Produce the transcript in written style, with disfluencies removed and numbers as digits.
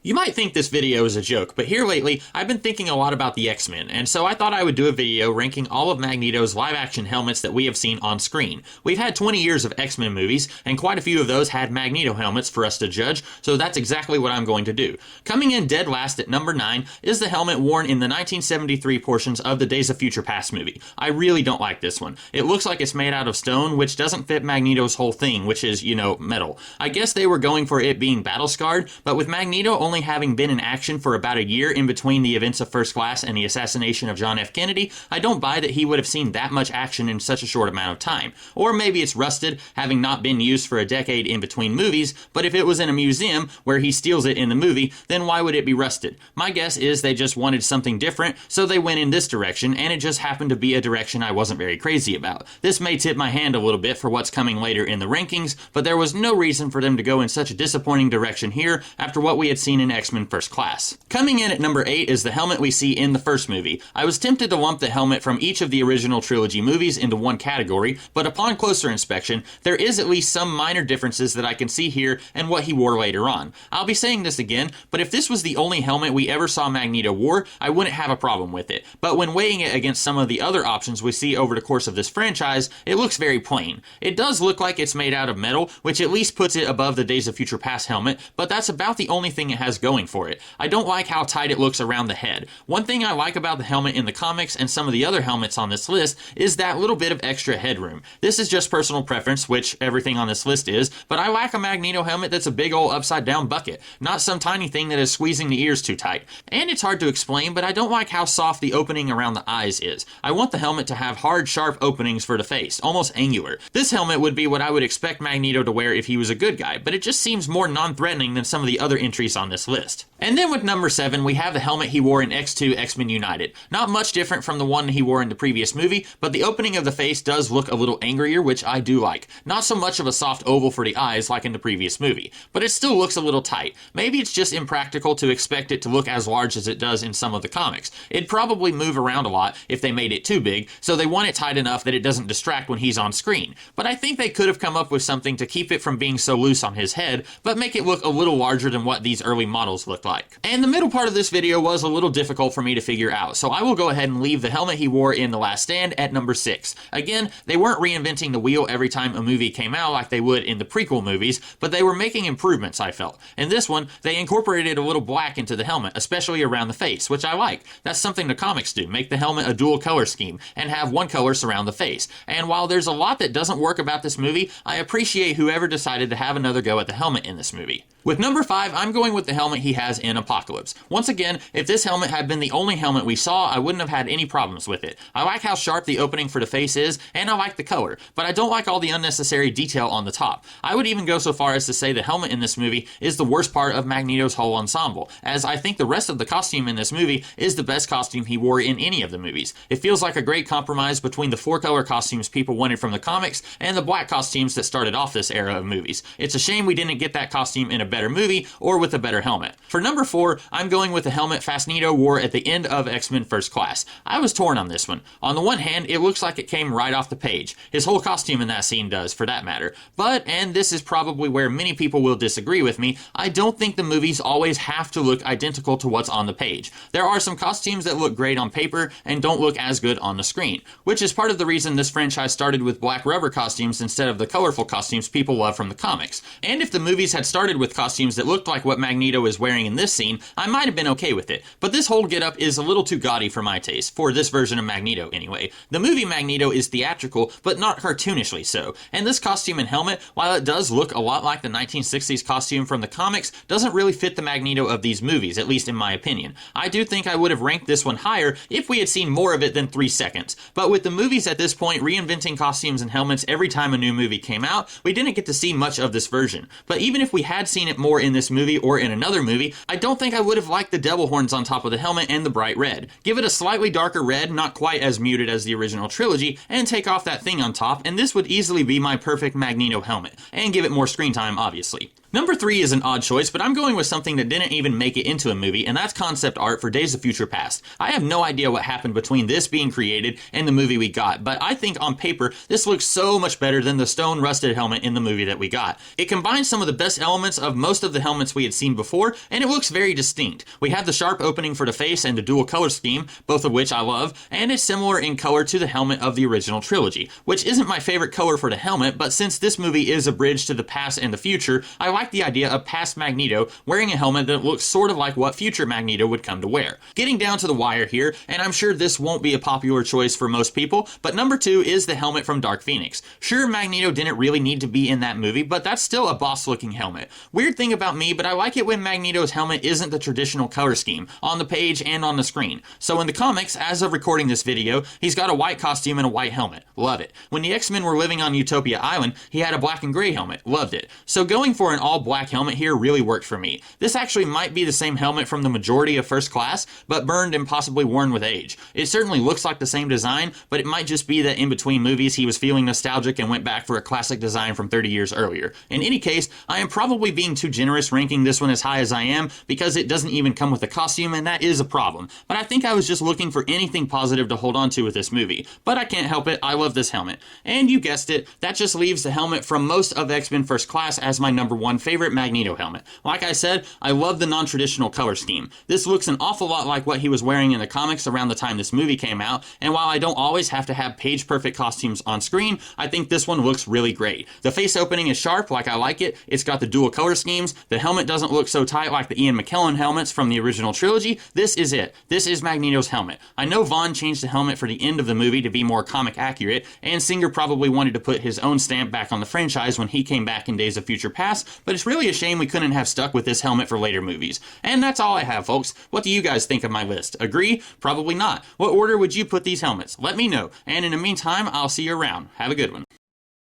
You might think this video is a joke, but here lately, I've been thinking a lot about the X-Men, and so I thought I would do a video ranking all of Magneto's live-action helmets that we have seen on screen. We've had 20 years of X-Men movies, and quite a few of those had Magneto helmets for us to judge, so that's exactly what I'm going to do. Coming in dead last at number 9 is the helmet worn in the 1973 portions of the Days of Future Past movie. I really don't like this one. It looks like it's made out of stone, which doesn't fit Magneto's whole thing, which is, metal. I guess they were going for it being battle-scarred, but with Magneto only having been in action for about a year in between the events of First Class and the assassination of John F. Kennedy, I don't buy that he would have seen that much action in such a short amount of time. Or maybe it's rusted, having not been used for a decade in between movies, but if it was in a museum where he steals it in the movie, then why would it be rusted? My guess is they just wanted something different, so they went in this direction, and it just happened to be a direction I wasn't very crazy about. This may tip my hand a little bit for what's coming later in the rankings, but there was no reason for them to go in such a disappointing direction here after what we had seen in X-Men First Class. Coming in at number 8 is the helmet we see in the first movie. I was tempted to lump the helmet from each of the original trilogy movies into one category, but upon closer inspection, there is at least some minor differences that I can see here and what he wore later on. I'll be saying this again, but if this was the only helmet we ever saw Magneto wore, I wouldn't have a problem with it. But when weighing it against some of the other options we see over the course of this franchise, it looks very plain. It does look like it's made out of metal, which at least puts it above the Days of Future Past helmet, but that's about the only thing it has going for it. I don't like how tight it looks around the head. One thing I like about the helmet in the comics and some of the other helmets on this list is that little bit of extra headroom. This is just personal preference, which everything on this list is, but I like a Magneto helmet that's a big old upside down bucket, not some tiny thing that is squeezing the ears too tight. And it's hard to explain, but I don't like how soft the opening around the eyes is. I want the helmet to have hard, sharp openings for the face, almost angular. This helmet would be what I would expect Magneto to wear if he was a good guy, but it just seems more non-threatening than some of the other entries on this list. And then with number 7, we have the helmet he wore in X2 X-Men United. Not much different from the one he wore in the previous movie, but the opening of the face does look a little angrier, which I do like. Not so much of a soft oval for the eyes like in the previous movie, but it still looks a little tight. Maybe it's just impractical to expect it to look as large as it does in some of the comics. It'd probably move around a lot if they made it too big, so they want it tight enough that it doesn't distract when he's on screen. But I think they could have come up with something to keep it from being so loose on his head, but make it look a little larger than what these early models looked like. And the middle part of this video was a little difficult for me to figure out, so I will go ahead and leave the helmet he wore in The Last Stand at number 6. Again, they weren't reinventing the wheel every time a movie came out like they would in the prequel movies, but they were making improvements, I felt. In this one, they incorporated a little black into the helmet, especially around the face, which I like. That's something the comics do, make the helmet a dual color scheme, and have one color surround the face. And while there's a lot that doesn't work about this movie, I appreciate whoever decided to have another go at the helmet in this movie. With number 5, I'm going with the helmet he has in Apocalypse. Once again, if this helmet had been the only helmet we saw, I wouldn't have had any problems with it. I like how sharp the opening for the face is, and I like the color, but I don't like all the unnecessary detail on the top. I would even go so far as to say the helmet in this movie is the worst part of Magneto's whole ensemble, as I think the rest of the costume in this movie is the best costume he wore in any of the movies. It feels like a great compromise between the 4-color costumes people wanted from the comics and the black costumes that started off this era of movies. It's a shame we didn't get that costume in a better movie or with a better helmet. For number 4, I'm going with the helmet Magneto wore at the end of X-Men First Class. I was torn on this one. On the one hand, it looks like it came right off the page. His whole costume in that scene does, for that matter. But, and this is probably where many people will disagree with me, I don't think the movies always have to look identical to what's on the page. There are some costumes that look great on paper and don't look as good on the screen, which is part of the reason this franchise started with black rubber costumes instead of the colorful costumes people love from the comics. And if the movies had started with costumes that looked like what Magneto is wearing in this scene, I might have been okay with it. But this whole getup is a little too gaudy for my taste, for this version of Magneto anyway. The movie Magneto is theatrical, but not cartoonishly so, and this costume and helmet, while it does look a lot like the 1960s costume from the comics, doesn't really fit the Magneto of these movies, at least in my opinion. I do think I would have ranked this one higher if we had seen more of it than 3 seconds, but with the movies at this point reinventing costumes and helmets every time a new movie came out, we didn't get to see much of this version. But even if we had seen it more in this movie or in another movie, I don't think I would have liked the devil horns on top of the helmet and the bright red. Give it a slightly darker red, not quite as muted as the original trilogy, and take off that thing on top, and this would easily be my perfect Magneto helmet, and give it more screen time, obviously. Number 3 is an odd choice, but I'm going with something that didn't even make it into a movie, and that's concept art for Days of Future Past. I have no idea what happened between this being created and the movie we got, but I think on paper, this looks so much better than the stone-rusted helmet in the movie that we got. It combines some of the best elements of most of the helmets we had seen before, and it looks very distinct. We have the sharp opening for the face and the dual color scheme, both of which I love, and it's similar in color to the helmet of the original trilogy, which isn't my favorite color for the helmet, but since this movie is a bridge to the past and the future, I like the idea of past Magneto wearing a helmet that looks sort of like what future Magneto would come to wear. Getting down to the wire here, and I'm sure this won't be a popular choice for most people, but number 2 is the helmet from Dark Phoenix. Sure, Magneto didn't really need to be in that movie, but that's still a boss-looking helmet. Weird thing about me, but I like it when Magneto's helmet isn't the traditional color scheme, on the page and on the screen. So in the comics, as of recording this video, he's got a white costume and a white helmet. Love it. When the X-Men were living on Utopia Island, he had a black and gray helmet. Loved it. So going for an all-black helmet here really worked for me. This actually might be the same helmet from the majority of First Class, but burned and possibly worn with age. It certainly looks like the same design, but it might just be that in between movies he was feeling nostalgic and went back for a classic design from 30 years earlier. In any case, I am probably being too generous ranking this one as high as I am, because it doesn't even come with a costume, and that is a problem. But I think I was just looking for anything positive to hold on to with this movie. But I can't help it, I love this helmet. And you guessed it, that just leaves the helmet from most of X-Men First Class as my number 1 favorite Magneto helmet. Like I said, I love the non-traditional color scheme. This looks an awful lot like what he was wearing in the comics around the time this movie came out, and while I don't always have to have page-perfect costumes on screen, I think this one looks really great. The face opening is sharp, like I like it, it's got the dual color schemes, the helmet doesn't look so tight like the Ian McKellen helmets from the original trilogy. This is it. This is Magneto's helmet. I know Vaughn changed the helmet for the end of the movie to be more comic accurate, and Singer probably wanted to put his own stamp back on the franchise when he came back in Days of Future Past, but it's really a shame we couldn't have stuck with this helmet for later movies. And that's all I have, folks. What do you guys think of my list? Agree? Probably not. What order would you put these helmets? Let me know. And in the meantime, I'll see you around. Have a good one.